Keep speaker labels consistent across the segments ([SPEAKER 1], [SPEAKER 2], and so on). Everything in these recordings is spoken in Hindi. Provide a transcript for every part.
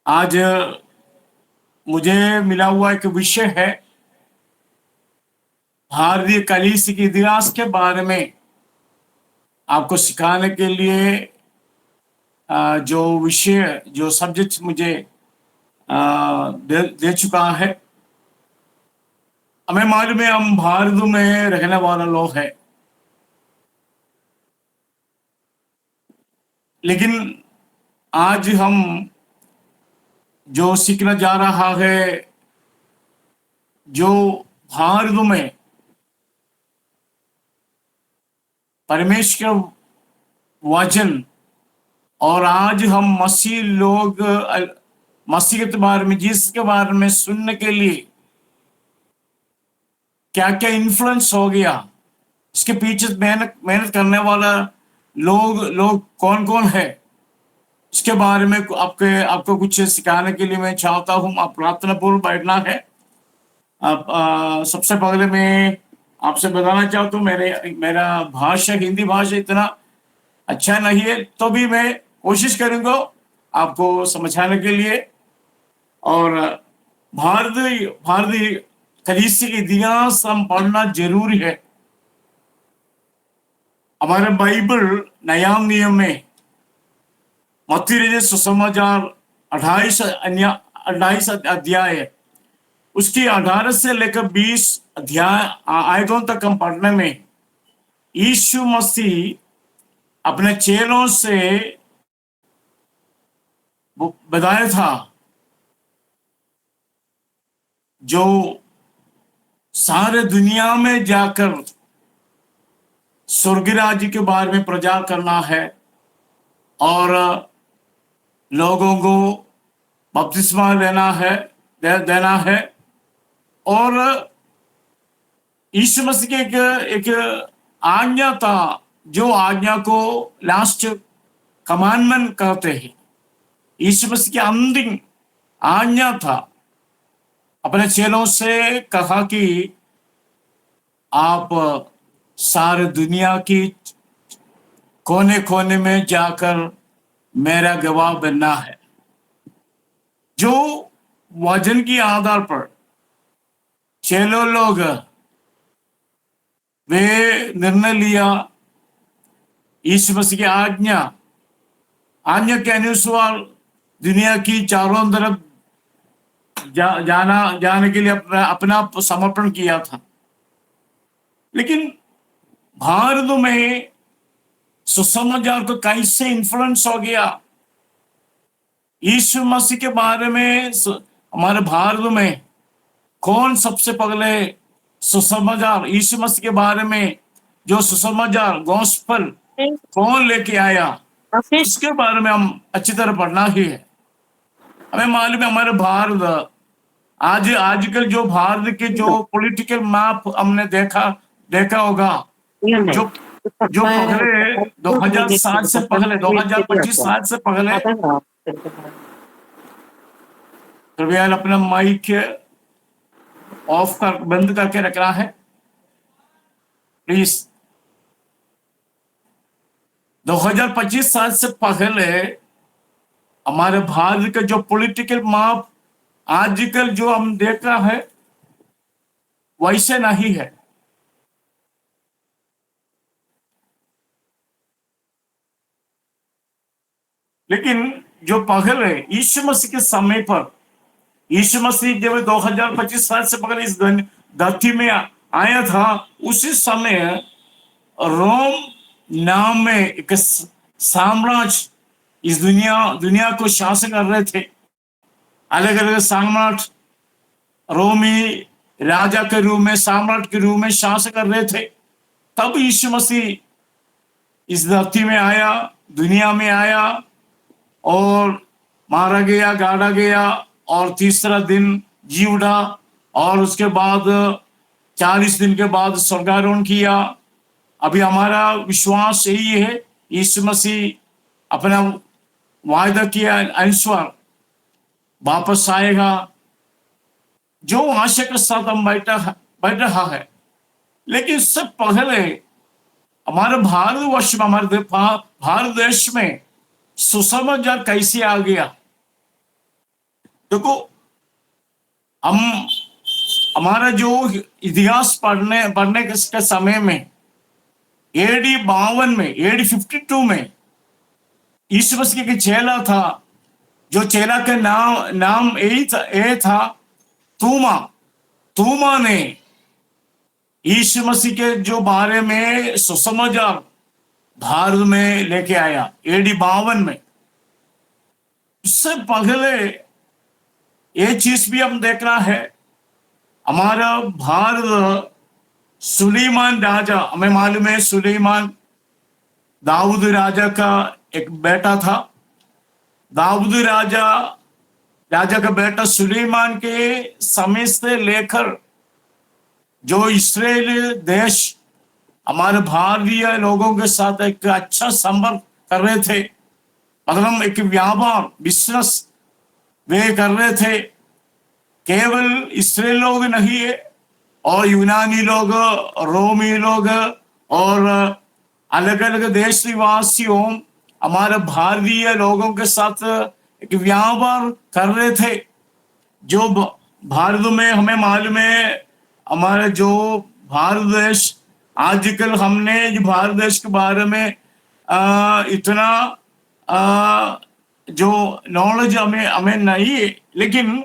[SPEAKER 1] आज मुझे मिला हुआ एक विषय है भारतीय कलीसिया के इतिहास के बारे में आपको सिखाने के लिए जो विषय जो सब्जेक्ट मुझे दे चुका है। हमें मालूम है हम भारत में रहने वाले लोग हैं, लेकिन आज हम जो सीखना जा रहा है, जो भारत में परमेश्वर वचन, और आज हम मसीह लोग मसीह के बारे में, जीसस के बारे में सुनने के लिए क्या क्या इन्फ्लुएंस हो गया, इसके पीछे मेहनत करने वाला लोग कौन कौन है, इसके बारे में आपको कुछ सिखाने के लिए मैं चाहता हूं। आप प्रार्थना पूर्व बैठना है। आप सबसे पहले मैं आपसे बताना चाहता हूँ, मेरा भाषा हिंदी भाषा इतना अच्छा नहीं है, तो भी मैं कोशिश करूंगा आपको समझाने के लिए। और भारतीय कलीसिया के इतिहास हम पढ़ना जरूरी है। हमारे बाइबल नया नियम में मत्ती सुसमाचार 28 अध्याय, उसकी 18 से लेकर 20 अध्याय आयतों तक हम पढ़ने में यीशु मसीह अपने चेलों से बताया था, जो सारे दुनिया में जाकर स्वर्ग राज्य के बारे में प्रचार करना है और लोगों को बपतिस्मा देना है। और यीशु मसीह के एक आज्ञा था, जो आज्ञा को लास्ट कमांडमेंट कहते हैं। यीशु मसीह की अंतिम आज्ञा था, अपने चेलों से कहा कि आप सारे दुनिया की कोने कोने में जाकर मेरा गवाह बनना है। जो वचन के आधार पर चेलों लोग वे निर्णय लिया, यीशु मसीह की आज्ञा के अनुसार दुनिया की चारों तरफ जाने के लिए अपना समर्पण किया था। लेकिन भारत में सुसमाचार को कैसे इन्फ्लुएंस हो गया, यीशु मसीह के बारे में हमारे भारत में कौन सबसे पहले सुसमाचार यीशु मसीह के बारे में जो सुसमाचार गॉस्पेल कौन लेके आया, इसके बारे में हम अच्छी तरह पढ़ना ही है। हमें मालूम है हमारे भारत आजकल जो भारत के जो पॉलिटिकल मैप हमने देखा होगा, जो पहले 2007 से पहले 2025 साल से पहले, कृपया अपना माइक बंद करके रखना है प्लीज। 2025 साल से पहले हमारे भारत का जो पॉलिटिकल मैप आजकल जो हम देख रहा है वैसे नहीं है। लेकिन जो पहले यीशु मसीह के समय पर, यीशु मसीह जब 2025 साल से पहले इस धरती में आया था, उसी समय रोम नाम में एक साम्राज्य इस दुनिया को शासन कर रहे थे। अलग अलग साम्राज्य रोमी राजा के रूप में, साम्राज्य के रूप में शासन कर रहे थे। तब यीशु मसीह इस धरती में आया, दुनिया में आया और मारा गया, गाड़ा गया और तीसरा दिन जी उठा, और उसके बाद 40 दिन के बाद स्वर्गारोहण किया। अभी हमारा विश्वास यही है, यीशु मसीह अपना वायदा किया अनुसार वापस आएगा, जो आशा के साथ हम बैठ रहा है। लेकिन इससे पहले हमारे भारतवर्ष में, हमारे भारत देश में सुसमाचार कैसे आ गया, देखो, हम हमारा जो इतिहास पढ़ने पढ़ने के समय में एडी 52 में, एडी 52 में यीशु मसीह के चेला था, जो चेला का नाम नाम ए था तूमा। तूमा ने यीशु मसीह के जो बारे में सुसमाचार भारत में लेके आया एडी 52 में। उससे पहले ये चीज भी हम देखना है, हमारा भारत सुलेमान राजा, हमें मालूम है सुलेमान दाऊद राजा का एक बेटा था। दाऊद राजा का बेटा सुलेमान के समय से लेकर जो इस्राएल देश हमारे भारतीय लोगों के साथ एक अच्छा संपर्क कर रहे थे, मतलब एक व्यापार बिजनेस वे कर रहे थे। केवल इस्राएल लोग नहीं है, और यूनानी लोग, रोमी लोग और अलग अलग देश निवासियों हमारे भारतीय लोगों के साथ एक व्यापार कर रहे थे। जो भारत में हमें मालूम है, हमारे जो भारत देश आजकल हमने जो भारत देश के बारे में इतना जो नॉलेज हमें नहीं है, लेकिन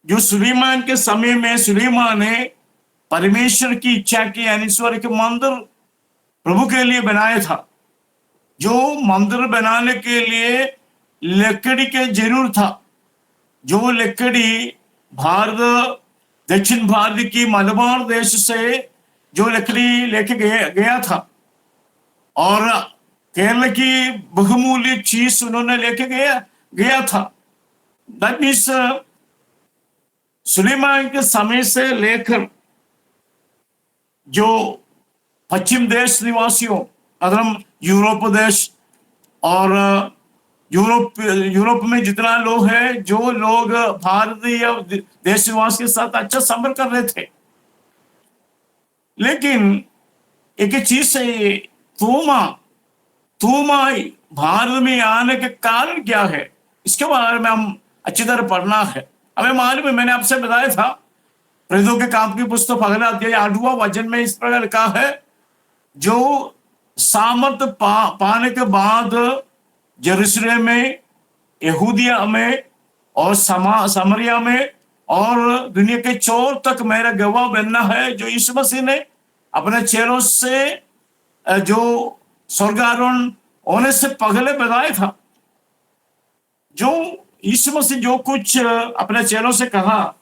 [SPEAKER 1] जो सुलेमान के समय में सुलेमान ने परमेश्वर की इच्छा के अनुसार एक मंदिर प्रभु के लिए बनाया था। जो मंदिर बनाने के लिए लकड़ी के जरूर था, जो लकड़ी भारत दक्षिण भारत की मलबार देश से जो लकड़ी लेके गया था, और केरल की बहुमूल्य चीज उन्होंने लेके गया था। दैट मीन्स सुलेमान के समय से लेकर जो पश्चिम देश निवासियों, मतलब यूरोप देश और यूरोप में जितना लोग है, जो लोग भारतीय देश निवास के साथ अच्छा संपर्क कर रहे थे। लेकिन एक चीज है, तूमा भारत में आने के कारण क्या है, इसके बारे में हम अच्छी तरह पढ़ना है। हमें मालूम है, मैंने आपसे बताया था, प्रेरितों के काम की पुस्तक पहला अध्याय 8वां वचन में इस प्रकार लिखा है, जो सामर्थ पाने के बाद यरूशलेम में, यहूदिया में और समरिया में और दुनिया के चोर तक मेरा गवाह बनना है। जो यीशु मसीह ने अपने चेलों से जो स्वर्गारोहण होने से पहले बताया था, जो यीशु मसीह जो कुछ अपने चेलों से कहा,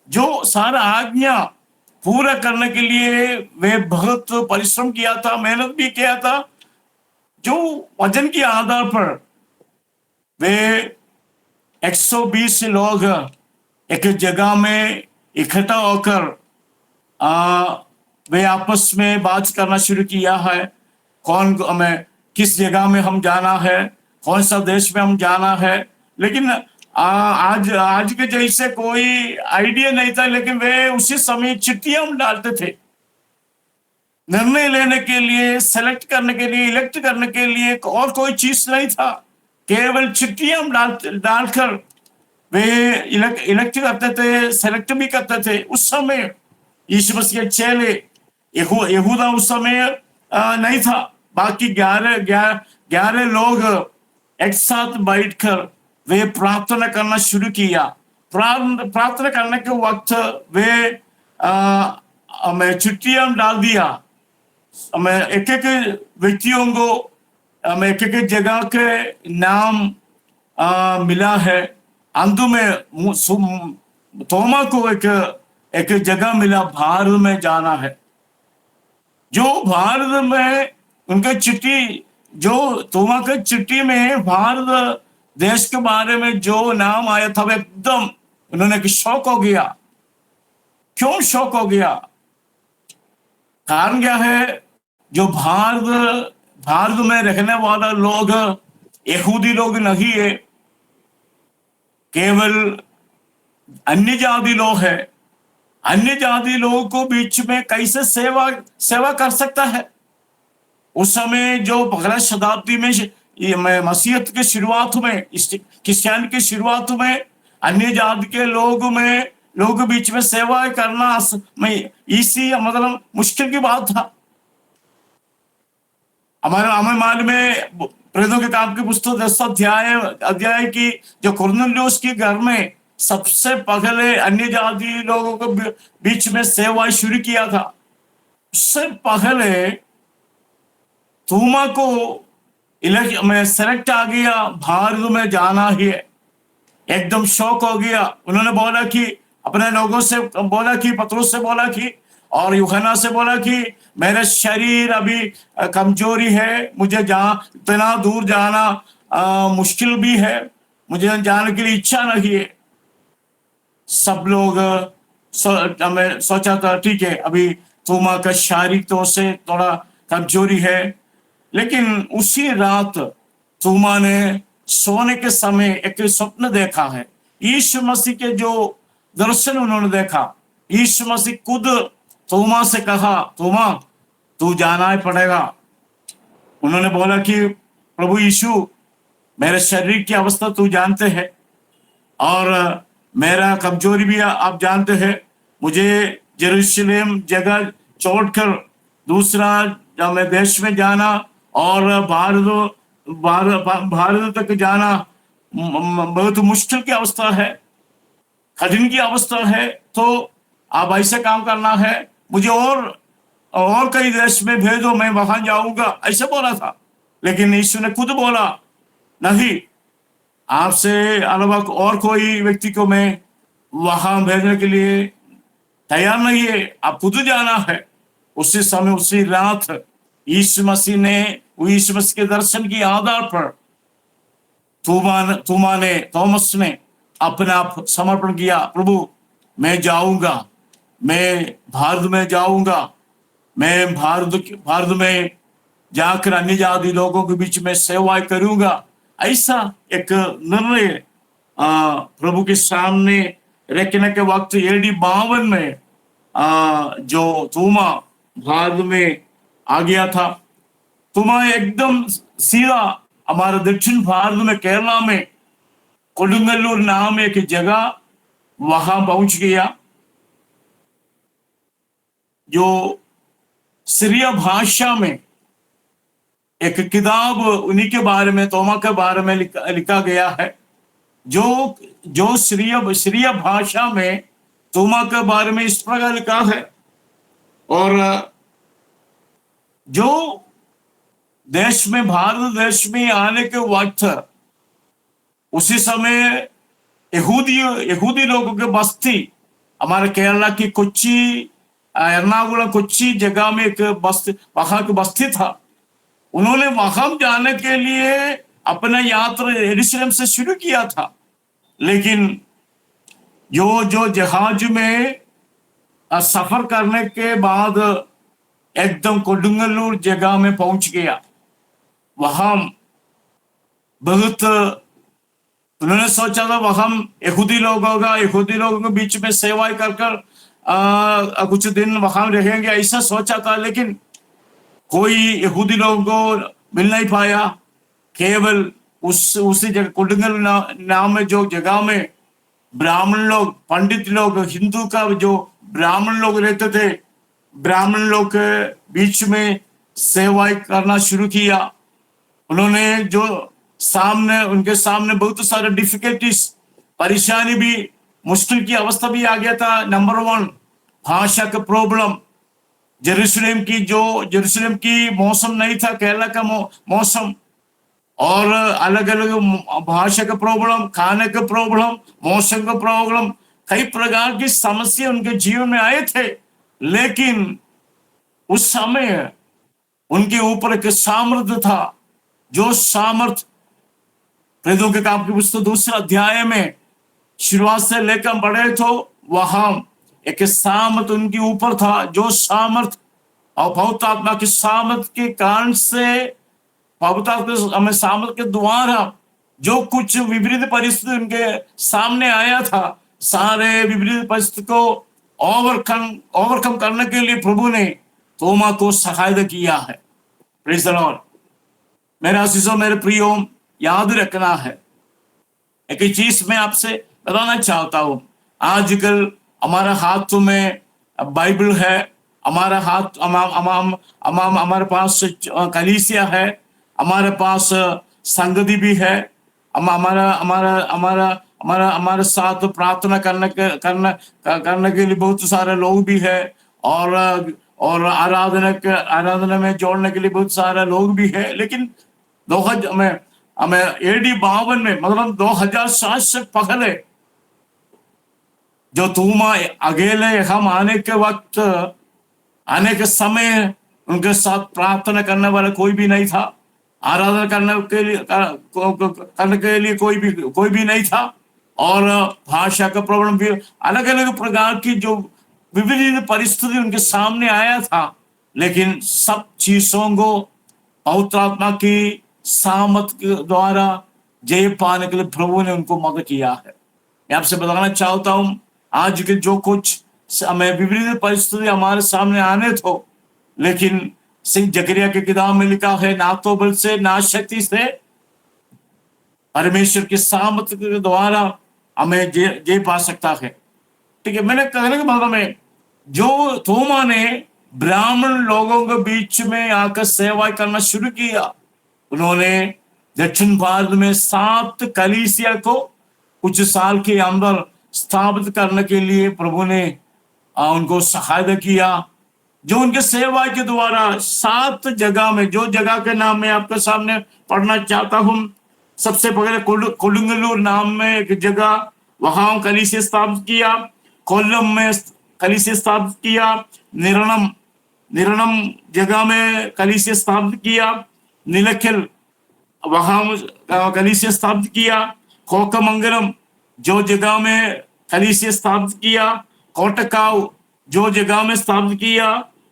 [SPEAKER 1] जो सारा आज्ञा पूरा करने के लिए वे बहुत परिश्रम किया था, मेहनत भी किया था। जो वचन के आधार पर वे 120 लोग एक जगह में इकट्ठा होकर वे आपस में बात करना शुरू किया है, कौन हमें किस जगह में हम जाना है, कौन सा देश में हम जाना है। लेकिन आज के जैसे कोई आइडिया नहीं था, लेकिन वे उसी समय चिट्ठियां हम डालते थे, निर्णय लेने के लिए, सेलेक्ट करने के लिए, इलेक्ट करने के लिए, और कोई चीज नहीं था, केवल चिट्ठियां डालकर वे इलेक्ट करते थे, सेलेक्ट भी करते थे। उस समय यीशु मसीह के चेले, यहूदा उस समय नहीं था, बाकी 11 लोग एक साथ बैठकर वे प्रार्थना करना शुरू किया। प्रार्थना करने के वक्त वे हमें चिट्ठियां डाल दिया, हमें एक एक व्यक्तियों को, हमें एक एक जगह के नाम मिला है। अंत में तोमा को एक जगह मिला, भारत में जाना है। जो भारत में उनके चिट्ठी, जो तोमा के चिट्ठी में भारत देश के बारे में जो नाम आया था, वो एकदम उन्होंने शौक हो गया। क्यों शौक हो गया? कारण क्या है? जो भारत में रहने वाला लोग यहूदी लोग नहीं है, केवल अन्य जाति लोग है। अन्य जाति लोगों को बीच में कैसे सेवा कर सकता है? उस समय जो 15 शताब्दी में ये मैं मसीहत के शुरुआत में, क्रिश्चियन की शुरुआत में अन्य जाति के लोग बीच में सेवा करना मैं इसी मतलब मुश्किल की बात था। हमें मालूम है प्रेरितों के काम की पुस्तक 10 अध्याय की जो कुरनेलियुस के घर में सबसे पहले अन्य जाति लोगों को बीच में सेवा शुरू किया था। उससे पहले थोमा को में सेलेक्ट आ गया, भारत में जाना ही है। एकदम शौक हो गया। उन्होंने बोला कि अपने लोगों से बोला कि पतरस से बोला कि और यूहन्ना से बोला कि मेरा शरीर अभी कमजोरी है, मुझे इतना दूर जाना मुश्किल भी है, मुझे जाने के लिए इच्छा नहीं है। सब लोग हमें सोचा था ठीक है अभी थोमा का शारीरिक तौर से थोड़ा कमजोरी है, लेकिन उसी रात थोमा ने सोने के समय एक स्वप्न देखा है। यीशु मसीह के जो दर्शन उन्होंने देखा, यीशु मसीह खुद थोमा से कहा थोमा तू जाना ही पड़ेगा। उन्होंने बोला कि प्रभु यीशु मेरे शरीर की अवस्था तू जानते हैं और मेरा कमजोरी भी आप जानते हैं। मुझे जेरूशलेम जगह छोड़कर दूसरा मैं देश में जाना और भारत तक जाना बहुत मुश्किल की अवस्था है, कठिन की अवस्था है। तो आप ऐसे काम करना है, मुझे और कई देश में भेजो, मैं वहां जाऊंगा, ऐसे बोला था। लेकिन यीशु ने खुद बोला नहीं, आपसे अलावा और कोई व्यक्ति को मैं वहां भेजने के लिए तैयार नहीं है, आप खुद जाना है। उसी समय उसी रात यीशु मसीह ने यीशु मसीह के दर्शन के आधार पर थॉमस ने अपने आप समर्पण किया। प्रभु मैं जाऊंगा, मैं भारत में जाऊंगा, मैं भारत में जाकर अन्य जाति लोगों के बीच में सेवाएं करूंगा। ऐसा एक निर्णय प्रभु के सामने रखने के वक्त AD 52 में जो थोमा भारत में आ गया था। थोमा एकदम सीधा हमारे दक्षिण भारत में केरला में कोडुंगल्लूर नाम एक जगह वहां पहुंच गया। जो सीरिया भाषा में एक किताब उन्हीं के बारे में, थोमा के बारे में लिखा गया है। जो सीरिया भाषा में थोमा के बारे में इस प्रकार लिखा है। और जो देश में, भारत देश में आने के वक्त उसी समय यहूदी लोगों के बस्ती, हमारे केरला की कोच्चि, एर्नाकुलम कोच्चि जगह में एक बस्ती, वहां की बस्ती था। उन्होंने वहां जाने के लिए अपना यात्रा यरूशलेम से शुरू किया था। लेकिन जो जहाज में सफर करने के बाद एकदम कोडुंगल्लूर जगह में पहुंच गया। वहां बहुत उन्होंने सोचा था वहां यहूदी लोगों के बीच में सेवाएं कर कुछ दिन वहां रहेंगे, ऐसा सोचा था। लेकिन कोई यहूदी लोगों को मिल नहीं पाया। केवल उसी जगह कोडुंगल नाम में जो जगह में ब्राह्मण लोग, पंडित लोग, हिंदू का जो ब्राह्मण लोग रहते थे, ब्राह्मण लोग के बीच में सेवाएं करना शुरू किया। उन्होंने उनके सामने बहुत सारे डिफिकल्टीज, परेशानी भी, मुश्किल की अवस्था भी आ गया था। नंबर 1 भाषा का प्रॉब्लम। जेरूशलेम की मौसम नहीं था केरला का मौसम, और अलग अलग भाषा का प्रॉब्लम, खाने का प्रॉब्लम, मौसम का प्रॉब्लम, कई प्रकार की समस्या उनके जीवन में आए थे। लेकिन उस समय उनके ऊपर एक सामर्थ्य था, जो सामर्थ्य प्रेरितों के काम की पुस्तक 2 अध्याय में शुरुआत से लेकर बढ़े तो वहां एक सामर्थ्य उनके ऊपर था। जो सामर्थ्य और पवित्र आत्मा की सामर्थ्य के कारण से, पवित्र आत्मा सामर्थ्य के द्वारा जो कुछ विपरीत परिस्थिति उनके सामने आया था, सारे विपरीत परिस्थिति को ओवरकम करने के लिए प्रभु ने थोमा को सहायता किया है। Praise the Lord. मेरा शिशु, मेरे प्रियो, याद रखना है एक चीज मैं आपसे बताना चाहता हूं। आजकल हमारा हाथ में बाइबल है, हमारा हाथ हमारे पास कलीसिया है, हमारे पास संगति भी है, हमारा हमारा हमारा हमारा हमारे साथ प्रार्थना करने के लिए बहुत सारे लोग भी है, और आराधना में जोड़ने के लिए बहुत सारे लोग भी है। लेकिन 2000 में हमें AD 52 में, मतलब 2000 साल से पहले जो तूमा अकेले हम आने के वक्त, आने के समय उनके साथ प्रार्थना करने वाला कोई भी नहीं था, आराधना करने के लिए कोई भी नहीं था, और भाषा का प्रॉब्लम भी, अलग अलग प्रकार की जो विविध परिस्थिति उनके सामने आया था। लेकिन सब चीजों को पवित्र आत्मा की सामत के द्वारा जय पाने के लिए प्रभु ने उनको मदद किया है। मैं आपसे बताना चाहता हूं, आज के जो कुछ हमें विपरीत परिस्थिति हमारे सामने आने तो, लेकिन सिंह जकरिया की किताब में लिखा है, ना तो बल से ना शक्ति से, परमेश्वर की सामत के द्वारा हमें जय पा सकता है। ठीक है, मैंने कहने के मतलब में, जो थोमा ने ब्राह्मण लोगों के बीच में आकर सेवा करना शुरू किया, उन्होंने दक्षिण भारत में 7 कलीसिया को कुछ साल के अंदर स्थापित करने के लिए प्रभु ने उनको सहायता किया। जो उनके सेवा के द्वारा 7 जगह में, जो जगह के नाम मैं आपके सामने पढ़ना चाहता हूं। सबसे पहले कोलुंगलूर नाम में एक जगह, वहां कलीसिया स्थापित किया। कोल्लम में कलीसिया स्थापित किया। निरणम जगह में कलीसिया स्थापित किया। नीलखिल, वहां कलीसिया स्थापित किया। कोकमंगलम जो जगह में कलीसिया स्थापित किया। कोटकाव जो जगह में स्थापित किया,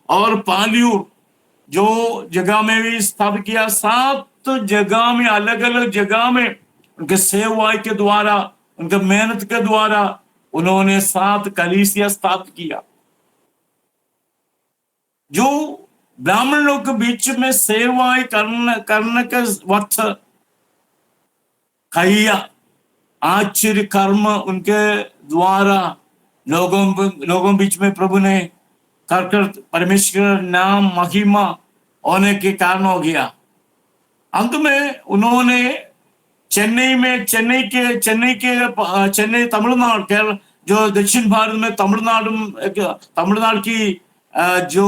[SPEAKER 1] और पालियूर जो जगह में भी स्थापित किया। 7 जगह में, अलग अलग जगह में उनके सेवा के द्वारा, उनके मेहनत के द्वारा उन्होंने 7 कलीसिया स्थापित किया। जो ब्राह्मण लोग के बीच में सेवाएं करने के वक्त कई आश्चर्य कर्म उनके द्वारा लोगों बीच में प्रभु ने कर परमेश्वर नाम महिमा होने के कारण हो गया। अंत में उन्होंने चेन्नई तमिलनाडु, केरल, जो दक्षिण भारत में तमिलनाडु की जो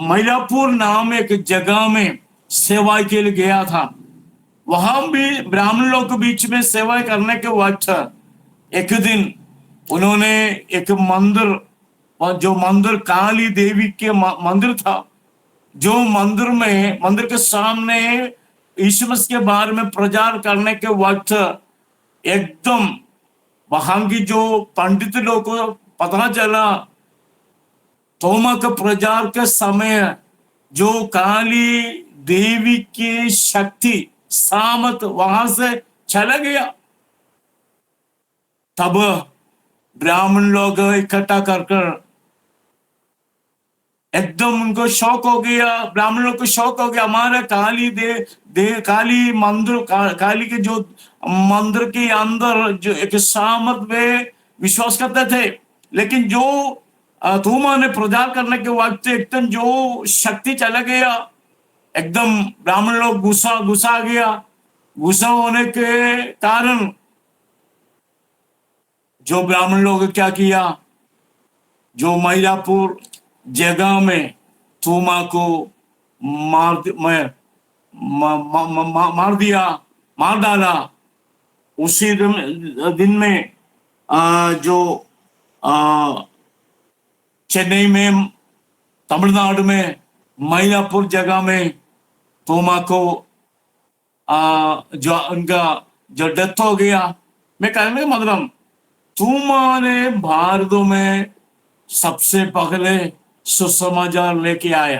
[SPEAKER 1] मईलापुर नाम एक जगह में सेवा के लिए गया था। वहां भी ब्राह्मण लोग के बीच में सेवा करने के वक्त एक दिन उन्होंने एक मंदिर, जो मंदिर काली देवी के मंदिर था, जो मंदिर के सामने यीशु मसीह के बारे में प्रचार करने के वक्त एकदम वहां की जो पंडित लोग को पता चला, तोमा के प्रचार के समय जो काली देवी की शक्ति सामत वहां से चला गया। तब ब्राह्मण लोग इकट्ठा कर एकदम उनको शौक हो गया। ब्राह्मण लोग को शौक हो गया, हमारे काली मंदिर, काली के जो मंदिर के अंदर जो एक सामत में विश्वास करते थे, लेकिन जो तोमा ने प्रचार करने के वक्त एकदम जो शक्ति चला गया, एकदम ब्राह्मण लोग गुस्सा गया। गुस्सा होने के कारण जो ब्राह्मण लोग क्या किया, जो मईलापुर जगह में तोमा को मार डाला। उसी दिन में जो चेन्नई में, तमिलनाडु में मईलापुर जगह में तोमा को जो उनका जो डेथ हो गया। मैं कहने का मतलब, तोमा ने भारत में सबसे पहले सुसमाचार लेके आया।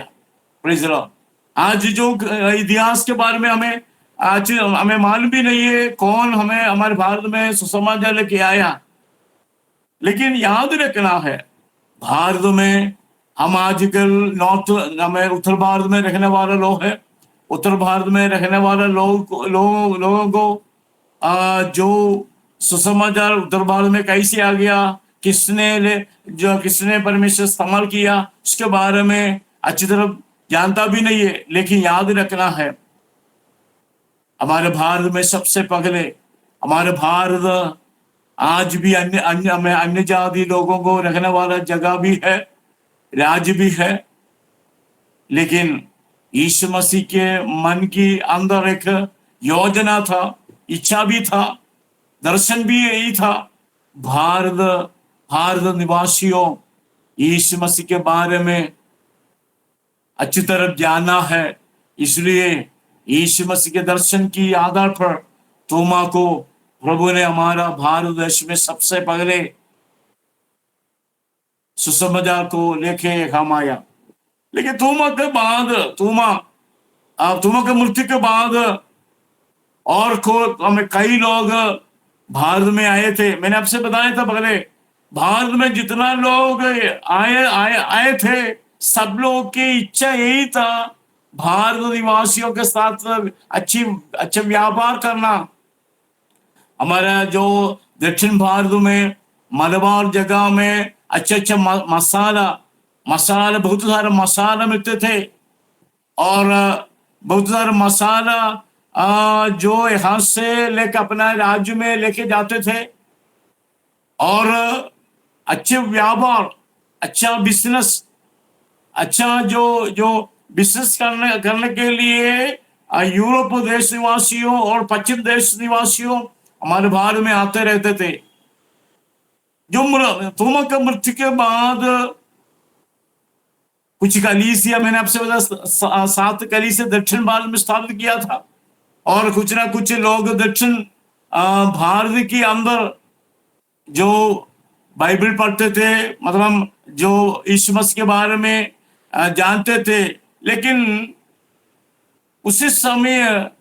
[SPEAKER 1] Praise the Lord. आज जो इतिहास के बारे में हमें मालूम भी नहीं है कौन हमारे भारत में सुसमाचार लेके आया, लेकिन याद रखना है, भारत में हम आजकल उत्तर भारत में रहने वाले लोग हैं, उत्तर भारत में रहने वाले लोगों को जो सुसमाचार उत्तर भारत में कैसे आ गया, किसने परमेश्वर इस्तेमाल किया, उसके बारे में अच्छी तरह जानता भी नहीं है। लेकिन याद रखना है, हमारे भारत में सबसे पहले, हमारे भारत आज भी अन्य जाति लोगों को रहने वाला जगह भी है, राज्य भी है। लेकिन यीशु मसीह के मन की अंदर एक योजना था, इच्छा भी था, दर्शन भी यही था। भारत निवासियों यीशु मसीह के बारे में अच्छी तरह जानना है। इसलिए यीशु मसीह के दर्शन की आधार पर तोमा को प्रभु ने हमारा भारत देश में सबसे पहले सुसमाचार को लेके हम आया। लेकिन तोमा के मृत्यु के बाद और हमें कई लोग भारत में आए थे। मैंने आपसे बताया था पहले, भारत में जितना लोग आए थे, सब लोग की इच्छा यही था भारत निवासियों के साथ अच्छा व्यापार करना। हमारा जो दक्षिण भारत में मलबार जगह में अच्छा मसाला बहुत सारा मसाला मिलते थे, और बहुत सारा मसाला जो यहाँ से लेकर अपना राज्य में लेके जाते थे, और अच्छे व्यापार, अच्छा बिजनेस, अच्छा जो बिजनेस करने के लिए यूरोप देश निवासियों और पश्चिम देश निवासियों हमारे भारत में आते रहते थे। जो तोमा के मृत्यु के बाद कुछ कलीसिया, मैंने आपसे बताया 7 कलीसिया दक्षिण भारत में स्थापित किया था, और कुछ ना कुछ लोग दक्षिण भारत के अंदर जो बाइबल पढ़ते थे, मतलब जो यीशु मसीह के बारे में जानते थे। लेकिन उसी समय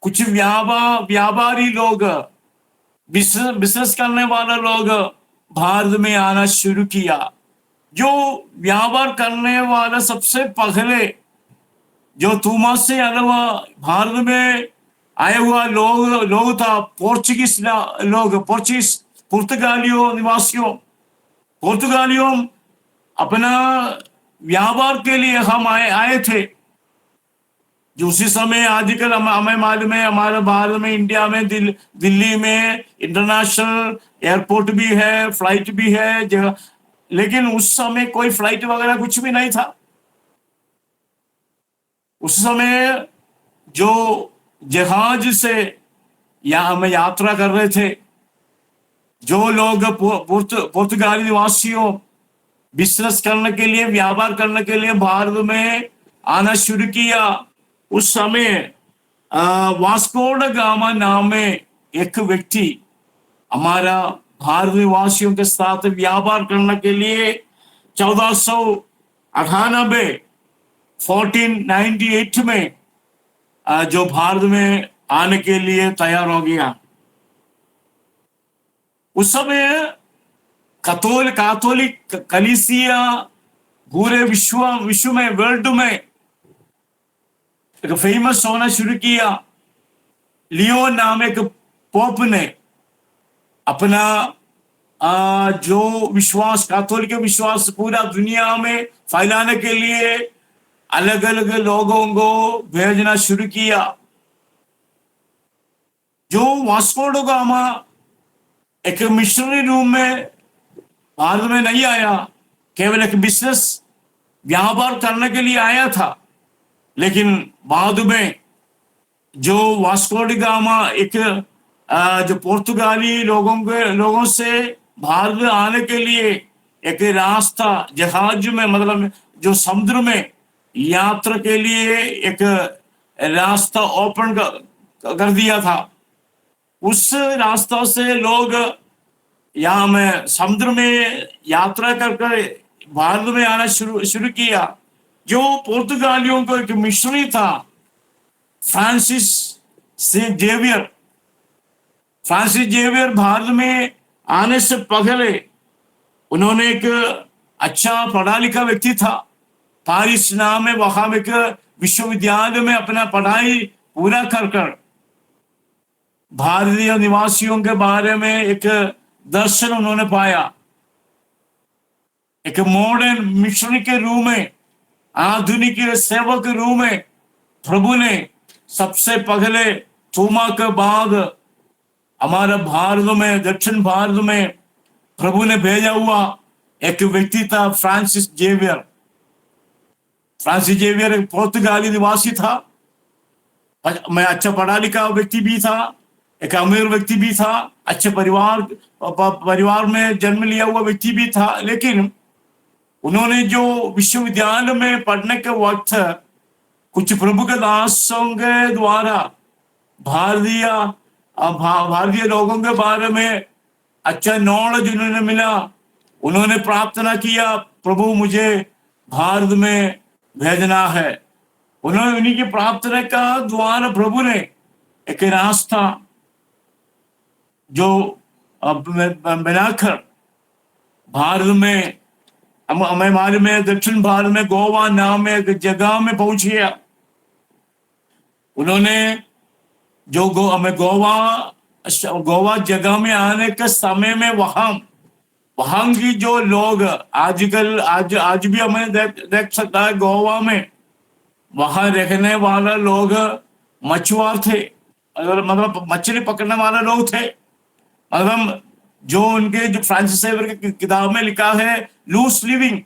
[SPEAKER 1] कुछ व्यापारी लोग, बिजनेस करने वाले लोग भारत में आना शुरू किया। जो व्यापार करने वाला सबसे पहले जो तोमा से अलावा भारत में आया हुआ लोग था पोर्चुगीज लोग, पुर्तगालियों निवासियों। पुर्तगालियों अपना व्यापार के लिए हम आए थे। जो उसी समय आजकल हमें मालूम है, हमारे भारत में, इंडिया में, दिल्ली में इंटरनेशनल एयरपोर्ट भी है, फ्लाइट भी है जगह। लेकिन उस समय कोई फ्लाइट वगैरह कुछ भी नहीं था। उस समय जो जहाज से हम यात्रा कर रहे थे, जो लोग पुर्तगाली निवासियों बिजनेस करने के लिए, व्यापार करने के लिए भारत में आना शुरू किया, उस समय वास्को ड गामा नाम में एक व्यक्ति हमारा भारत निवासियों के साथ व्यापार करने के लिए 1498 में जो भारत में आने के लिए तैयार हो गया। उस समय कैथोलिक कलीसिया पूरे विश्व में, वर्ल्ड में एक फेमस होना शुरू किया। लियो नाम एक पोप ने अपना जो विश्वास, कैथोलिक विश्वास पूरा दुनिया में फैलाने के लिए अलग अलग लोगों को भेजना शुरू किया। जो वास्को ड गामा एक मिशनरी रूम में भारत में नहीं आया, केवल एक बिजनेस व्यापार करने के लिए आया था। लेकिन बाद में जो वास्को ड गामा एक जो पुर्तगाली लोगों से भारत आने के लिए एक रास्ता जहाज में, मतलब जो समुद्र में यात्रा के लिए एक रास्ता ओपन कर दिया था। उस रास्ता से लोग यहाँ में समुद्र में यात्रा कर भारत में आना शुरू किया। जो पुर्तगालियों को एक मिशनरी था फ्रांसिस जेवियर भारत में आने से पहले उन्होंने एक अच्छा पढ़ा लिखा व्यक्ति था। पारिस नाम है, वहां एक विश्वविद्यालय में अपना पढ़ाई पूरा कर कर भारतीय निवासियों के बारे में एक दर्शन उन्होंने पाया। एक मॉडर्न मिशनरी के रूप में, आधुनिक सेवक के रूप में प्रभु ने सबसे पहले थोमा के बाद हमारे भारत में, दक्षिण भारत में प्रभु ने भेजा हुआ एक व्यक्ति था, फ्रांसिस जेवियर। फ्रांसिस जेवियर एक पुर्तगाली निवासी था। मैं अच्छा पढ़ा लिखा व्यक्ति भी था, एक अमीर व्यक्ति भी था, अच्छे परिवार में जन्म लिया हुआ व्यक्ति भी था। लेकिन उन्होंने जो विश्वविद्यालय में पढ़ने के वक्त कुछ प्रभु के दासों के द्वारा भारतीय लोगों के बारे में अच्छा नॉलेज उन्होंने मिला। उन्होंने प्रार्थना किया, प्रभु मुझे भारत में भेजना है। उन्होंने उन्हीं की प्रार्थना का द्वारा प्रभु ने एक रास्ता जो बनाकर भारत में, हमारे में दक्षिण भारत में गोवा नाम में एक जगह में पहुंच गया। उन्होंने जो हमें गोवा जगह में आने के समय में वहां की जो लोग आज भी हमें देख सकता है, गोवा में वहां रहने वाला लोग मछुआर थे, मतलब मछली पकड़ने वाले लोग थे। मतलब जो उनके जो फ्रांसिस जेवियर की किताब में लिखा है लूज लिविंग,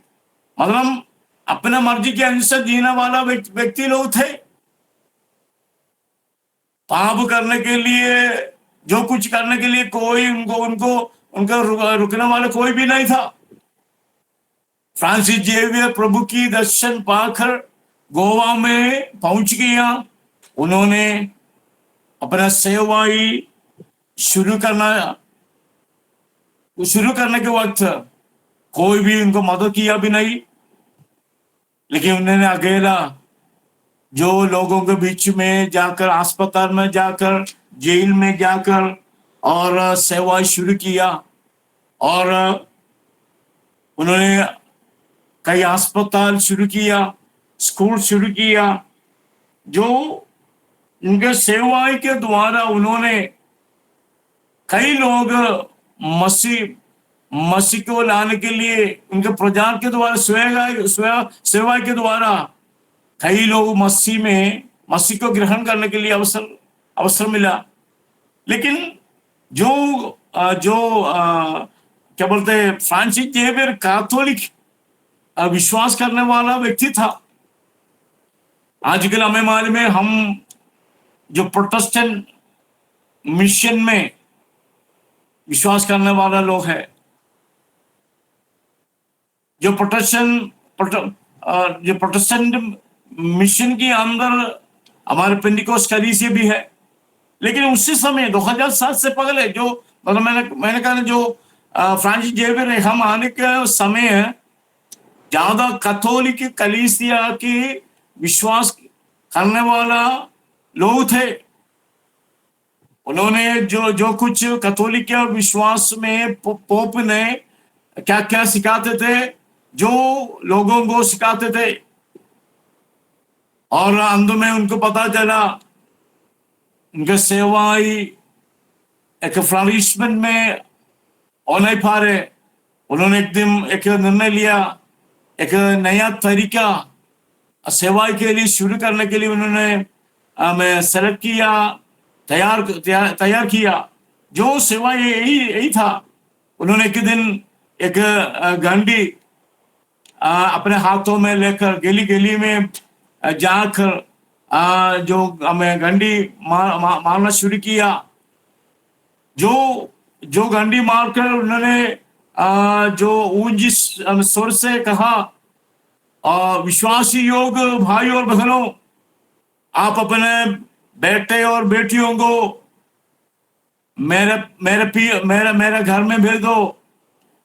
[SPEAKER 1] मतलब अपने मर्जी के अनुसार जीने वाला व्यक्ति लोग थे। पाप करने के लिए, जो कुछ करने के लिए कोई उनका रुकने वाला कोई भी नहीं था। फ्रांसिस जेवियर प्रभु की दर्शन पाकर गोवा में पहुंच गया। उन्होंने अपना सेवाई शुरू करने के वक्त कोई भी उनको मदद किया भी नहीं, लेकिन उन्होंने अकेला जो लोगों के बीच में जाकर, अस्पताल में जाकर, जेल में जाकर और सेवा शुरू किया। और उन्होंने कई अस्पताल शुरू किया, स्कूल शुरू किया। जो उनके सेवाई के द्वारा उन्होंने कई लोग मसीह को लाने के लिए, उनके प्रचार के द्वारा, सेवा के द्वारा कई लोग मसीह को ग्रहण करने के लिए अवसर मिला। लेकिन जो क्या बोलते हैं, फ्रांसिस जेवियर कैथोलिक विश्वास करने वाला व्यक्ति था। आजकल हमें मालूम है, हम जो प्रोटेस्टेंट मिशन में विश्वास करने वाला लोग है, जो प्रोटेस्टेंट मिशन के अंदर हमारे पेंटिकोस्ट कलीसिया भी है। लेकिन उसी समय 2007 से पहले जो मतलब मैंने कहा जो फ्रांसिस जेवियर हम आने के समय ज्यादा कैथोलिक कलीसिया की विश्वास करने वाला लोग थे। उन्होंने जो कुछ कैथोलिक विश्वास में पोप ने क्या क्या सिखाते थे, जो लोगों को सिखाते थे, और अंत में उनको पता चला उनके सेवाई एक फ्लरिशमेंट में हो नहीं पा रहे। उन्होंने एक निर्णय लिया, एक नया तरीका सेवाई के लिए शुरू करने के लिए उन्होंने हमें सेलेक्ट किया, तैयार किया। जो सेवा यही था। उन्होंने एक दिन एक घंटी अपने हाथों में लेकर गली में जाकर जो हमें घंटी मारना शुरू किया। जो घंटी मारकर उन्होंने जो ऊंची स्वर से कहा, विश्वासी योग भाई और बहनों, आप अपने बेटे और बेटियों को मेरे घर में भेज दो।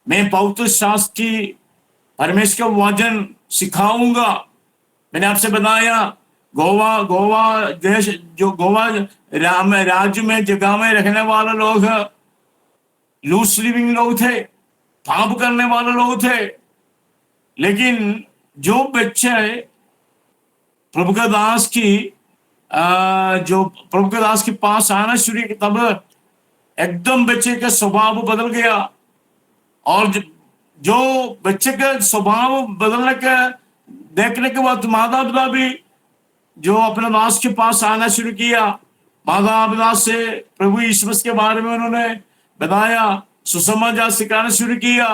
[SPEAKER 1] मैं पवित्र शास्त्र की परमेश्वर का वचन सिखाऊंगा। मैंने आपसे बताया गोवा देश, जो गोवा राज्य में जगह में रहने वाले लोग लूज लिविंग लोग थे, पाप करने वाले लोग थे। लेकिन जो बच्चे प्रभु का दास की जो प्रभु के दास के पास आना शुरू किया, तब एकदम बच्चे का स्वभाव बदल गया। और जो बच्चे का स्वभाव बदलने का देखने के बाद माता पिता भी जो अपने दास के पास आना शुरू किया, माता पिता से प्रभु यीशु मसीह के बारे में उन्होंने बताया, सुसमाचार सिखाना शुरू किया।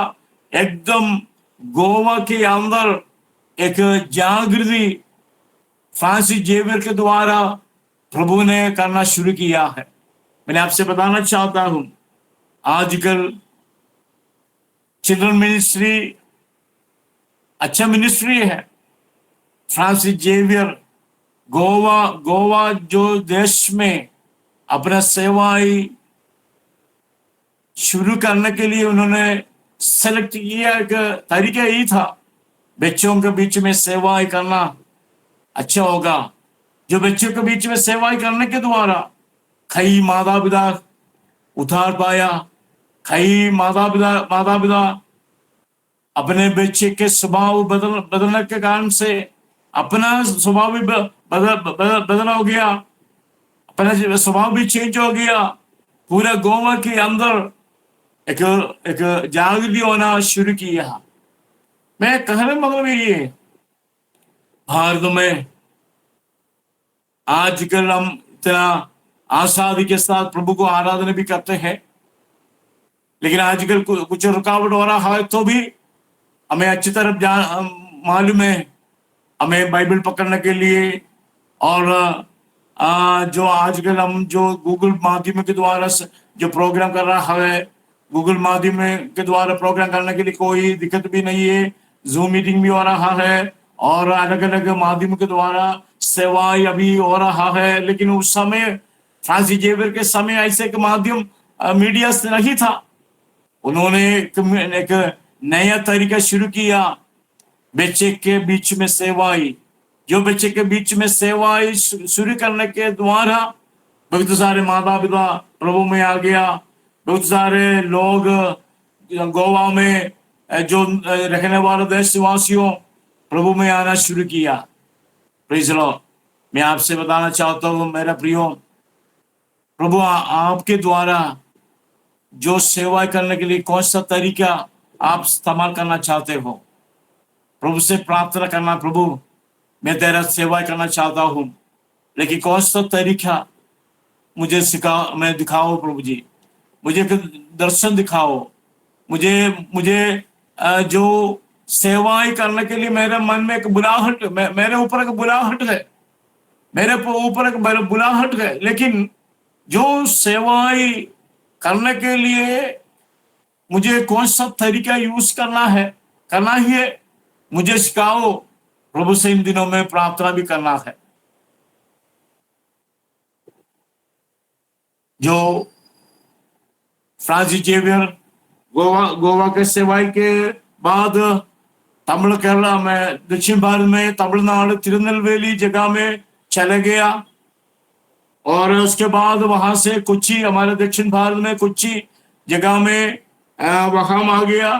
[SPEAKER 1] एकदम गोवा के अंदर एक जागृति फ्रांसिस जेवियर के द्वारा प्रभु ने करना शुरू किया है। मैंने आपसे बताना चाहता हूं, आजकल चिल्ड्रन मिनिस्ट्री अच्छा मिनिस्ट्री है। फ्रांसिस जेवियर गोवा जो देश में अपना सेवाई शुरू करने के लिए उन्होंने सेलेक्ट किया, एक तरीका यही था, बच्चों के बीच में सेवाई करना अच्छा होगा। जो बच्चों के बीच में सेवाई करने के द्वारा कई माता पिता उधार पाया, कई माता पिता अपने बच्चे के स्वभाव बदलने के कारण से अपना स्वभाव भी बदल हो गया, अपना स्वभाव भी चेंज हो गया। पूरा गोवा के अंदर एक जागृति होना शुरू किया। मैं कहने मतलब ये, भारत में आजकल हम इतना आसादी के साथ प्रभु को आराधना भी करते हैं, लेकिन आजकल कुछ रुकावट हो रहा है, तो भी हमें अच्छी तरह मालूम है, हमें बाइबल पकड़ने के लिए और जो आजकल हम जो गूगल माध्यम के द्वारा जो प्रोग्राम कर रहा है, गूगल माध्यम के द्वारा प्रोग्राम करने के लिए कोई दिक्कत भी नहीं है। जूम मीटिंग भी हो रहा है और अलग अलग माध्यम के द्वारा सेवाएं अभी हो रहा है। लेकिन उस समय फ्रांसिस जेवियर के समय ऐसे एक माध्यम मीडिया से नहीं था। उन्होंने एक नया तरीका शुरू किया, बच्चे के बीच में सेवाई। जो बच्चे के बीच में सेवाई शुरू करने के द्वारा बहुत सारे माता पिता प्रभु में आ गया, बहुत सारे लोग गोवा में जो रहने वाले देशवासियों प्रभु में आना शुरू किया। Praise the Lord. मैं आपसे बताना चाहता हूँ मेरा प्रियो, प्रभु आपके द्वारा जो सेवा करने के लिए कौन सा तरीका आप इस्तेमाल करना चाहते हो, प्रभु से प्रार्थना करना, प्रभु मैं तेरा सेवा करना चाहता हूँ, लेकिन कौन सा तरीका मुझे मैं दिखाओ प्रभु जी, मुझे दर्शन दिखाओ, मुझे जो सेवाएं करने के लिए मेरे मन में एक बुलाहट, मेरे ऊपर एक बुलाहट है, मेरे ऊपर एक बुलाहट है, लेकिन जो सेवाएं करने के लिए मुझे कौन सा तरीका यूज करना है मुझे सिखाओ। प्रभु से इन दिनों में प्रार्थना भी करना है। जो फ्रांसिस जेवियर गोवा के सेवाई के बाद तमिल केरला में, दक्षिण भारत में तमिलनाडु तिरुनेलवेली जगह में चले गया और उसके बाद वहां से कोच्चि, हमारे दक्षिण भारत में कोच्चि जगह में वहां आ गया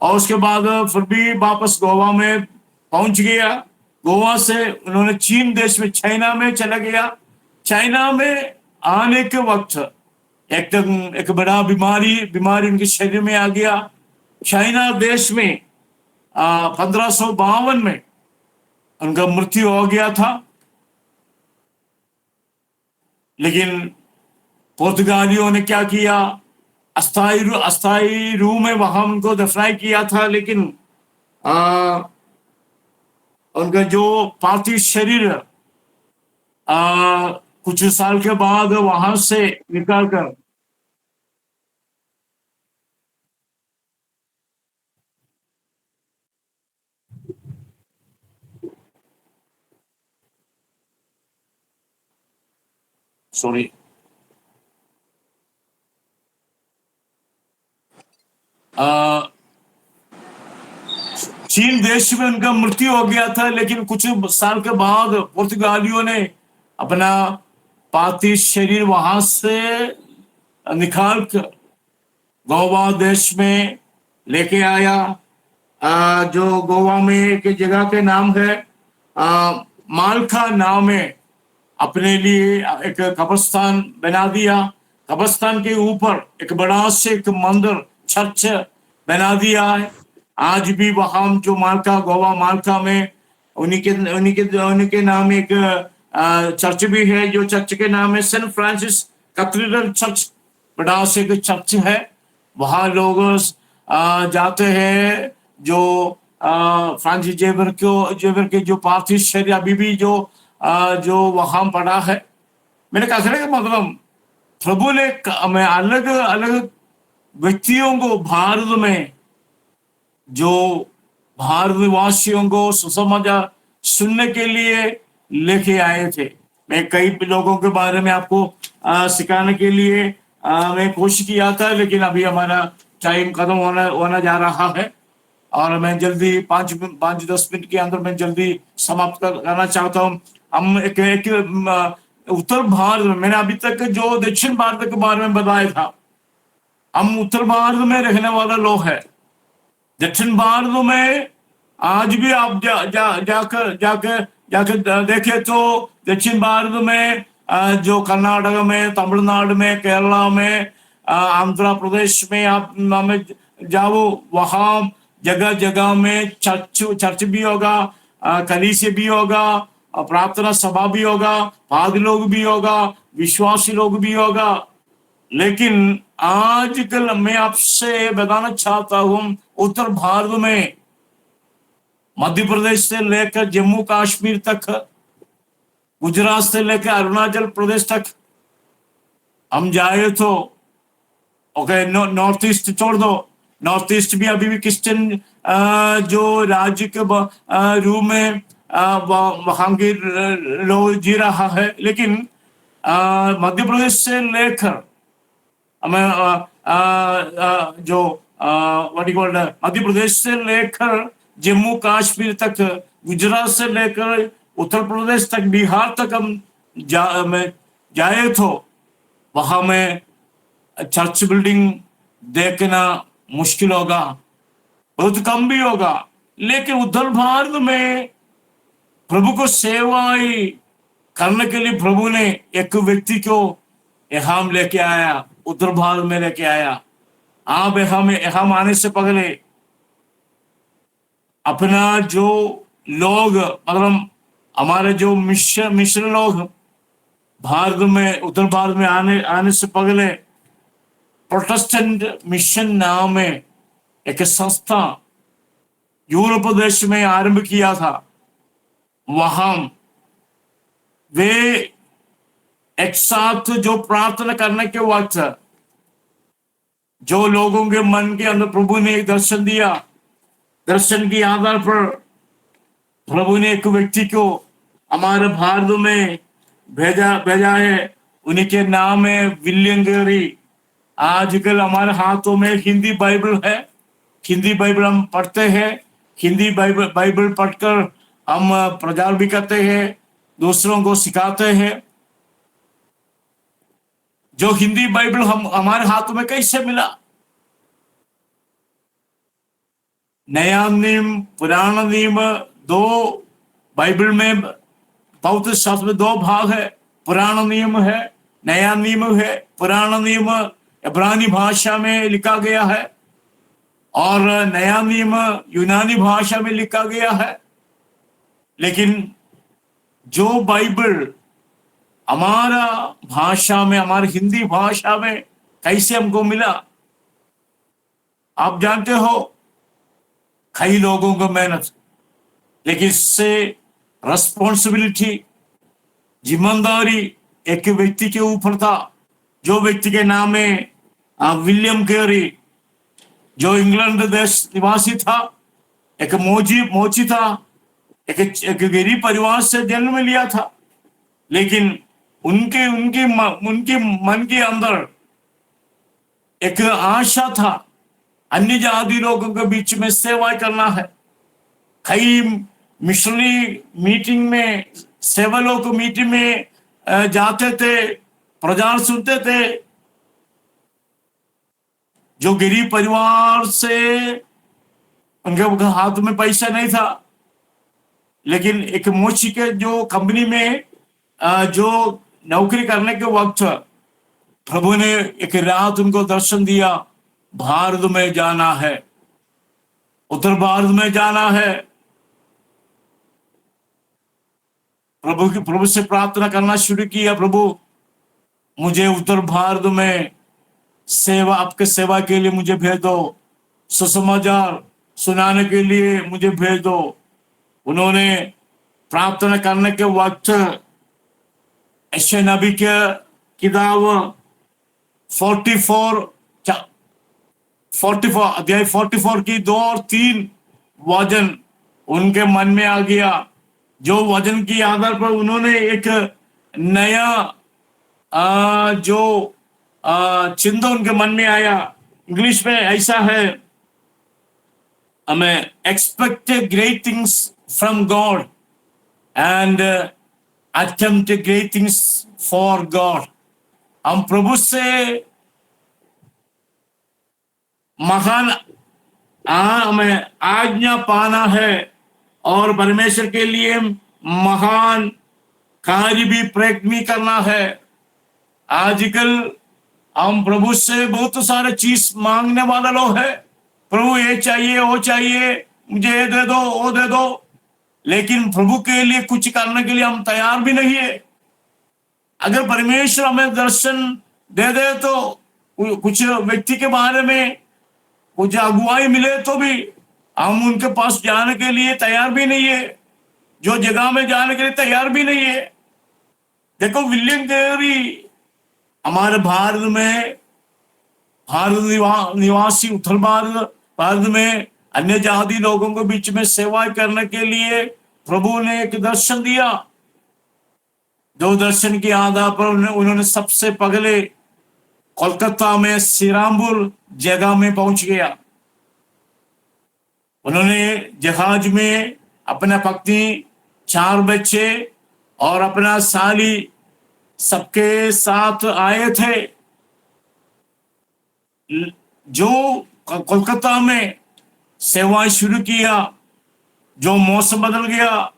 [SPEAKER 1] और उसके बाद फिर भी वापस गोवा में पहुंच गया। गोवा से उन्होंने चीन देश में, चाइना में चला गया। चाइना में आने के वक्त एक बड़ा बीमारी उनके शरीर में आ गया। चाइना देश में 1552 में उनका मृत्यु हो गया था। लेकिन पुर्तगालियों ने क्या किया, अस्थाई रूप में वहां उनको दफनाई किया था, लेकिन उनका जो पार्थिव शरीर कुछ साल के बाद वहां से निकालकर सॉरी चीन देश में उनका मृत्यु हो गया था। लेकिन कुछ साल के बाद पुर्तगालियों ने अपना पार्थिव शरीर वहां से निकाल कर गोवा देश में लेके आया। जो गोवा में एक जगह के नाम है मालका नाम में अपने लिए एक कब्रिस्तान बना दिया। कब्रिस्तान के ऊपर एक बड़ा से एक मंदिर चर्च बना दिया है। आज भी वहां जो मालका, गोवा मालका में उन्हीं के नाम एक चर्च भी है, जो चर्च के नाम है सेंट फ्रांसिस कैथेड्रल चर्च। बड़ा से एक चर्च है, वहां लोग जाते हैं। जो फ्रांसिस जेवर के जो पार्थिव शरीर अभी भी जो वहां पड़ा है। मैंने कहा कि मतलब प्रभु ने मैं अलग अलग व्यक्तियों को भारत में, जो भारतवासियों को सुसमाचार सुनने के लिए लेके आए थे। मैं कई लोगों के बारे में आपको सिखाने के लिए मैं कोशिश किया था, लेकिन अभी हमारा टाइम खत्म होना जा रहा है और मैं जल्दी 5-10 मिनट के अंदर मैं जल्दी समाप्त करना चाहता हूँ। हम एक उत्तर भारत में, मैंने अभी तक जो दक्षिण भारत के बारे में बताया था, हम उत्तर भारत में रहने वाले लोग हैं। दक्षिण भारत में आज भी आप जाकर जाकर जाकर देखे तो दक्षिण भारत में जो कर्नाटक में, तमिलनाडु में, केरला में, आंध्र प्रदेश में आप में जाओ, वहां जगह जगह में चर्च भी होगा, कलीसिया भी होगा, प्रार्थना सभा भी होगा, पादरी लोग भी होगा, विश्वासी लोग भी होगा। लेकिन आजकल मैं आपसे बताना चाहता हूं, उत्तर भारत में मध्य प्रदेश से लेकर जम्मू कश्मीर तक, गुजरात से लेकर अरुणाचल प्रदेश तक हम जाए तो ओके, नॉर्थ ईस्ट छोड़ दो, नॉर्थ ईस्ट भी अभी भी क्रिश्चियन जो राज्य के रूप में वहां के लोग जी रहा है। लेकिन मध्य प्रदेश से लेकर जो मध्य प्रदेश से लेकर जम्मू कश्मीर तक, गुजरात से लेकर उत्तर प्रदेश तक, बिहार तक हम जाए तो वहां में चर्च बिल्डिंग देखना मुश्किल होगा, बहुत कम भी होगा। लेकिन उत्तर भारत में प्रभु को सेवाएं करने के लिए प्रभु ने एक व्यक्ति को यहाँ लेके आया, उत्तर भारत में लेके आया। आप हम आने से पहले अपना जो लोग, मतलब हमारे जो मिशन लोग भारत में, उत्तर भारत में आने से पहले प्रोटेस्टेंट मिशन नाम में एक संस्था यूरोप देश में आरंभ किया था। वहां वे एक साथ जो प्रार्थना करने के वक्त जो लोगों के मन के अंदर प्रभु ने एक दर्शन दिया, दर्शन के आधार पर प्रभु ने एक व्यक्ति को हमारे भारत में भेजा है। उन्हीं के नाम है विलियम कैरी। आजकल हमारे हाथों में हिंदी बाइबल है, हिंदी बाइबल हम पढ़ते हैं। हिंदी बाइबल पढ़कर हम प्रचार भी करते हैं, दूसरों को सिखाते हैं। जो हिंदी बाइबल हमारे हाथों में कैसे मिला? नया नियम, पुराना नियम, दो बाइबल में, पवित्र शास्त्र में दो भाग है। पुराना नियम है, नया नियम है। पुराना नियम इब्रानी भाषा में लिखा गया है और नया नियम यूनानी भाषा में लिखा गया है। लेकिन जो बाइबल हमारा भाषा में, हमारी हिंदी भाषा में कैसे हमको मिला? आप जानते हो, कई लोगों को मेहनत, लेकिन इससे रिस्पॉन्सिबिलिटी, जिम्मेदारी एक व्यक्ति के ऊपर था। जो व्यक्ति के नाम है विलियम कैरी, जो इंग्लैंड देश निवासी था, एक मोची था, एक गरीब परिवार से जन्म लिया था। लेकिन उनके उनके उनके मन के अंदर एक आशा था, अन्य जाति लोगों के बीच में सेवा करना है। कई मिशनरी मीटिंग में, सेवा लोग मीटिंग में जाते थे, प्रचार सुनते थे। जो गरीब परिवार से, उनके हाथ में पैसा नहीं था, लेकिन एक मोची के जो कंपनी में जो नौकरी करने के वक्त प्रभु ने एक रात उनको दर्शन दिया, भारत में जाना है, उत्तर भारत में जाना है। प्रभु से प्रार्थना करना शुरू किया, प्रभु मुझे उत्तर भारत में सेवा, आपके सेवा के लिए मुझे भेज दो, सुसमाचार सुनाने के लिए मुझे भेज दो। उन्होंने प्रार्थना करने के वक्त यशायाह नबी के किताब 44 अध्याय 44 की 2 और 3 वचन उनके मन में आ गया। जो वचन के आधार पर उन्होंने एक नया जो चिंता उनके मन में आया। इंग्लिश में ऐसा है, हमें expect great things from God and attempt great things for God. हम प्रभु से महान हमें आज्ञा पाना है और परमेश्वर के लिए महान कार्य भी प्रयत्न करना है। आजकल हम प्रभु से बहुत सारे चीज मांगने वाले लोग हैं। प्रभु ये चाहिए, वो चाहिए, मुझे ये दे दो, वो दे दो, लेकिन प्रभु के लिए कुछ करने के लिए हम तैयार भी नहीं है। अगर परमेश्वर हमें दर्शन दे दे तो कुछ व्यक्ति के बारे में कुछ अगुवाई मिले तो भी हम उनके पास जाने के लिए तैयार भी नहीं है, जो जगह में जाने के लिए तैयार भी नहीं है। देखो, विलियम केरी हमारे भारत में, भारत निवासी उत्तर भारत में अन्य जाति लोगों को बीच में सेवा करने के लिए प्रभु ने एक दर्शन दिया। दो दर्शन के आधार पर उन्होंने सबसे पहले कोलकाता में श्रीरामपुर जगह में पहुंच गया। उन्होंने जहाज में अपना पत्नी, 4 बच्चे और अपना साली सबके साथ आए थे। जो कोलकाता में सेवाएं शुरू किया, जो मौसम बदल गया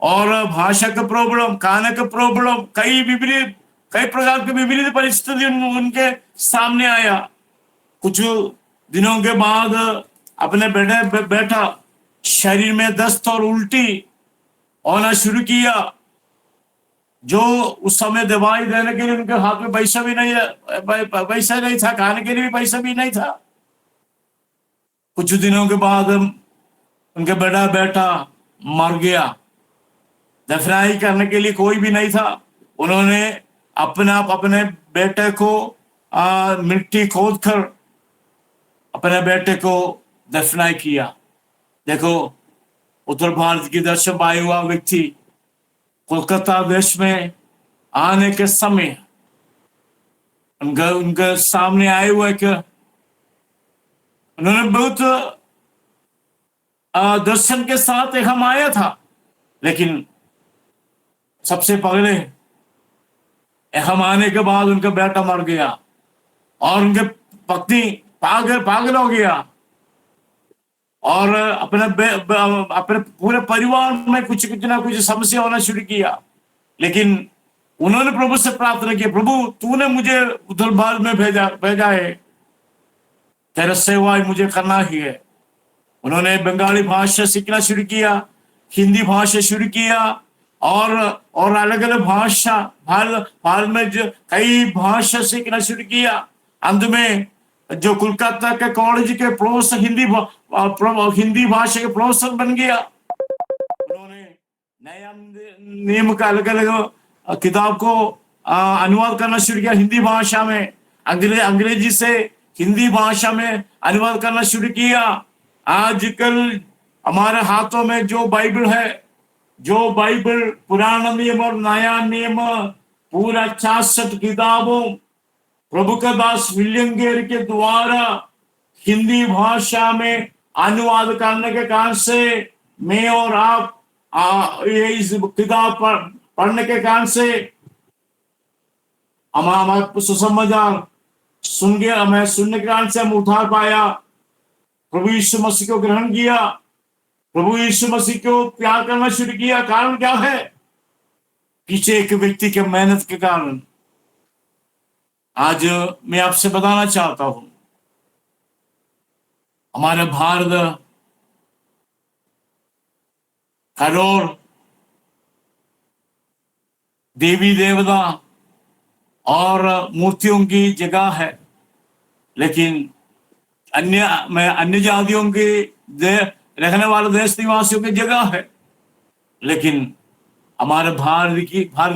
[SPEAKER 1] और भाषा का प्रॉब्लम, खाने का प्रॉब्लम, कई प्रकार के विपरीत परिस्थिति उनके सामने आया। कुछ दिनों के बाद अपने बेटा शरीर में दस्त और उल्टी होना शुरू किया। जो उस समय दवाई देने के लिए उनके हाथ में पैसा नहीं था, खाने के लिए भी पैसा भी नहीं था। कुछ दिनों के बाद उनके बड़ा बेटा मर गया। दफनाई करने के लिए कोई भी नहीं था। उन्होंने अपने बेटे को मिट्टी खोद कर अपने बेटे को दफनाई किया। देखो, उत्तर भारत की दर्शन पाया हुआ व्यक्ति कोलकाता देश में आने के समय उनके सामने आए हुए कि उन्होंने बहुत दर्शन के साथ एक हम आया था, लेकिन सबसे पहले हम आने के बाद उनका बेटा मर गया और उनके पत्नी पागल हो गया और अपने पूरे परिवार में कुछ ना कुछ समस्या होना शुरू किया। लेकिन उन्होंने प्रभु से प्रार्थना की, प्रभु तूने मुझे उत्तर भारत में भेजा है, तेरा सेवा मुझे करना ही है। उन्होंने बंगाली भाषा सीखना शुरू किया, हिंदी भाषा शुरू किया और अलग अलग भाषा भारत में जो कई भाषा सीखना शुरू किया। अंत में जो कोलकाता के कॉलेज के प्रोफेसर हिंदी भाषा के प्रोफेसर बन गया। उन्होंने नया नियम का अलग अलग किताब को अनुवाद करना शुरू किया हिंदी भाषा में, अंग्रेजी से हिंदी भाषा में अनुवाद करना शुरू किया। आजकल हमारे हाथों में जो बाइबल है, जो बाइबल पुराना नियम और नया नियम पूरा 66 किताबों प्रभु का दास विलियम केरी के द्वारा हिंदी भाषा में अनुवाद करने के कारण से मैं और आप इस किताब पढ़ने के कारण से हमारा सुसमाचार सुनने के कारण से हम उठार पाया, प्रभु यीशु मसीह को ग्रहण किया। प्रभु यीशु मसीह को प्यार करना शुरू किया। कारण क्या है? पीछे एक व्यक्ति के मेहनत के कारण। आज मैं आपसे बताना चाहता हूं, हमारे भारत करोड़ देवी देवता और मूर्तियों की जगह है, लेकिन अन्य जातियों के रहने वाले देश निवासियों की जगह है। लेकिन हमारे भारत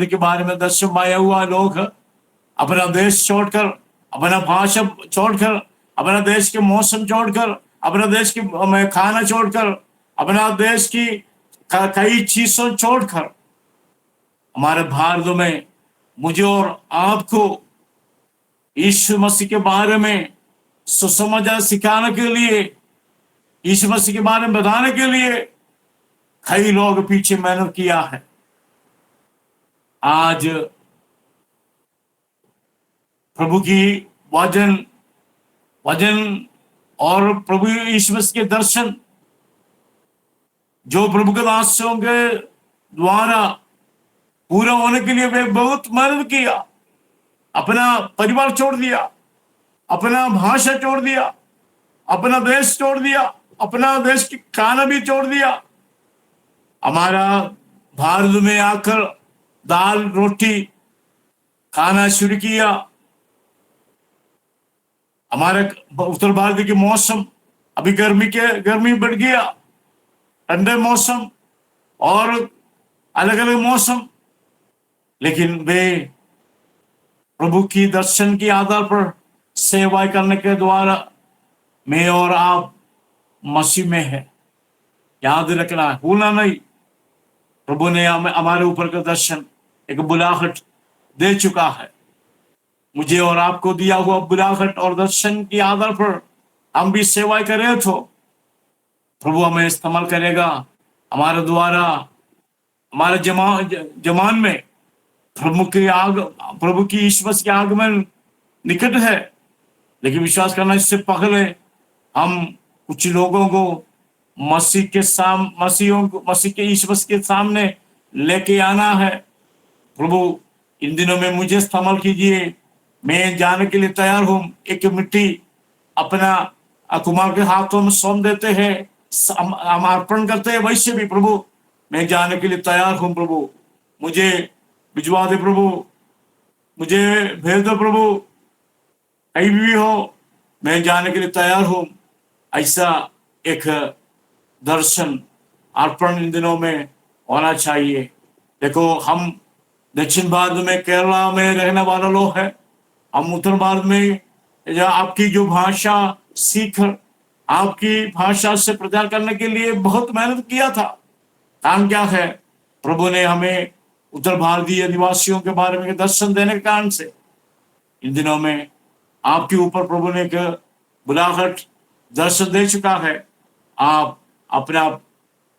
[SPEAKER 1] के बारे में दर्शन पाया हुआ लोग अपना देश छोड़कर, अपना भाषा छोड़कर, अपना देश के मौसम छोड़कर, अपना देश की खाना छोड़कर, अपना देश की कई चीजों छोड़कर हमारे भारत में मुझे और आपको यीशु मसीह के बारे में सुसमाचार सिखाने के लिए, यीशु मसीह के बारे में बताने के लिए कई लोग पीछे मेहनत किया है। आज प्रभु की वचन और प्रभु यीशु मसीह के दर्शन जो प्रभु के दासों के द्वारा पूरा होने के लिए वे बहुत मेहनत किया। अपना परिवार छोड़ दिया, अपना भाषा छोड़ दिया, अपना देश छोड़ दिया, अपना देश की खाना भी छोड़ दिया। हमारा भारत में आकर दाल रोटी खाना शुरू किया। हमारे उत्तर भारत के मौसम अभी गर्मी बढ़ गया, ठंडे मौसम और अलग अलग मौसम, लेकिन वे प्रभु की दर्शन के आधार पर सेवा करने के द्वारा मैं और आप मसीह में है। याद रखना है, भूलना नहीं। प्रभु ने हमारे ऊपर का दर्शन एक बुलाहट दे चुका है। मुझे और आपको दिया हुआ बुलाहट और दर्शन के आधार पर हम भी सेवा करें तो प्रभु हमें इस्तेमाल करेगा। हमारे द्वारा हमारे जमान में प्रभु की ईश्वर के आगमन निकट है, लेकिन विश्वास करना इससे पहले हम कुछ लोगों को मसीह के ईश्वर के सामने लेके आना है। प्रभु इन दिनों में मुझे इस्तेमाल कीजिए, मैं जाने के लिए तैयार हूं। एक मिट्टी अपना कुमार के हाथों में सौंप देते हैं, हम अर्पण करते हैं, वैसे भी प्रभु मैं जाने के लिए तैयार हूं। प्रभु मुझे भिजवा दे, प्रभु मुझे भेज दो, प्रभु कहीं भी हो मैं जाने के लिए तैयार हूं। ऐसा एक दर्शन अर्पण इन दिनों में होना चाहिए। देखो, हम दक्षिण भारत में केरला में रहने वाला लोग हैं। हम उत्तर भारत में आपकी जो भाषा सीख, आपकी भाषा से प्रचार करने के लिए बहुत मेहनत किया था। कारण क्या है? प्रभु ने हमें उत्तर भारतीय निवासियों के बारे में दर्शन देने के कारण से इन दिनों में आपके ऊपर प्रभु ने एक बुलाहट दर्शन दे चुका है। आप अपना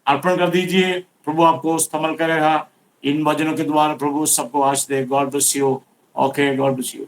[SPEAKER 1] अर्पण कर दीजिए, प्रभु आपको इस्तेमाल करेगा इन वचनों के द्वारा। प्रभु सबको आशीष दे। God bless you. Okay, God bless you.